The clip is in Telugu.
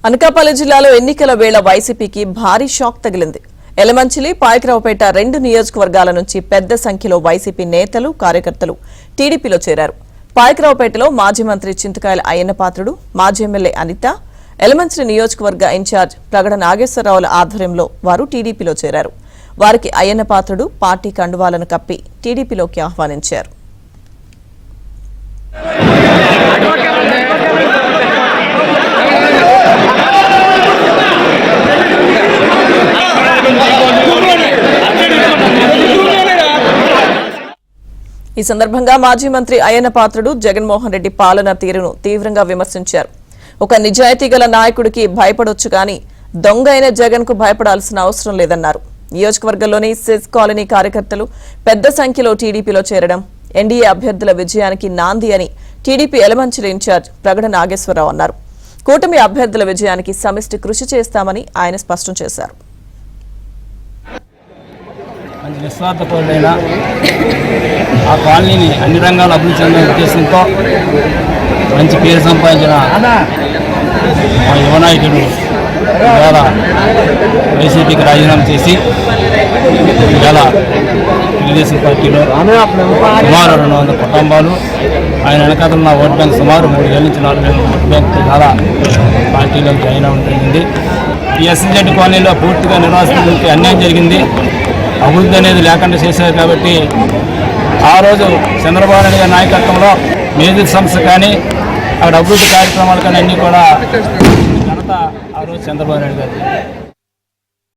అనకాపల్లి జిల్లాలో ఎన్నికల వేళ వైసీపీకి భారీ షాక్ తగిలింది. ఎలమంచిలి, పాయకరావుపేట రెండు నియోజకవర్గాల నుంచి పెద్ద సంఖ్యలో వైసీపీ నేతలు, కార్యకర్తలు టీడీపీలో చేరారు. పాయకరావుపేటలో మాజీ మంత్రి చింతకాయల అయ్యన్నపాత్రుడు, మాజీ ఎమ్మెల్యే అనిత, ఎలమంచిలి నియోజకవర్గ ఇన్ఛార్జ్ ప్రగడ నాగేశ్వరరావుల ఆధ్వర్యంలో వారు టీడీపీలో చేరారు. వారికి అయ్యన్నపాత్రుడు పార్టీ కండువాలను కప్పి టీడీపీలోకి ఆహ్వానించారు. ఈ సందర్భంగా మాజీ మంత్రి అయ్యన్నపాత్రుడు జగన్మోహన్ రెడ్డి పాలన తీరును తీవ్రంగా విమర్శించారు. ఒక నిజాయితీ గల నాయకుడికి భయపడొచ్చు కానీ దొంగ అయిన జగన్ కు భయపడాల్సిన అవసరం లేదన్నారు. నియోజకవర్గంలోని సెజ్ కాలనీ కార్యకర్తలు పెద్ద సంఖ్యలో టీడీపీలో చేరడం ఎన్డీఏ అభ్యర్థుల విజయానికి నాంది అని టీడీపీ ఎలమంచిలి ఇన్ఛార్జ్ ప్రగడ నాగేశ్వరరావు అన్నారు. కూటమి అభ్యర్థుల విజయానికి సమిష్టి కృషి చేస్తామని ఆయన స్పష్టం చేశారు. మంచి నిస్వార్థపరుడైన ఆ కాలనీని అన్ని రంగాలు అభివృద్ధి చెందిన ఉద్దేశంతో మంచి పేరు సంపాదించిన మా యువనాయకుడు ఇవాళ వైసీపీకి రాజీనామా చేసి ఇవాళ తెలుగుదేశం పార్టీలో సుమారు 200 కుటుంబాలు ఆయన వెనకాల నా ఓటు బ్యాంక్ సుమారు 3 ఏళ్ళ నుంచి 4 ఏళ్ళ ఓటు బ్యాంక్ చాలా పార్టీలో జాయిన్ అవ్వడం జరిగింది. ఈ ఎస్ఎన్జెడ్ కాలనీలో పూర్తిగా నివాసితులకి అన్యాయం జరిగింది. అభివృద్ధి అనేది లేకుండా చేశారు కాబట్టి ఆ రోజు చంద్రబాబు నాయుడు గారి నాయకత్వంలో మేజర్ సంస్థ కానీ అక్కడ అభివృద్ధి కార్యక్రమాలు కానీ అన్నీ కూడా ఘనత ఆ రోజు చంద్రబాబు నాయుడు గారు.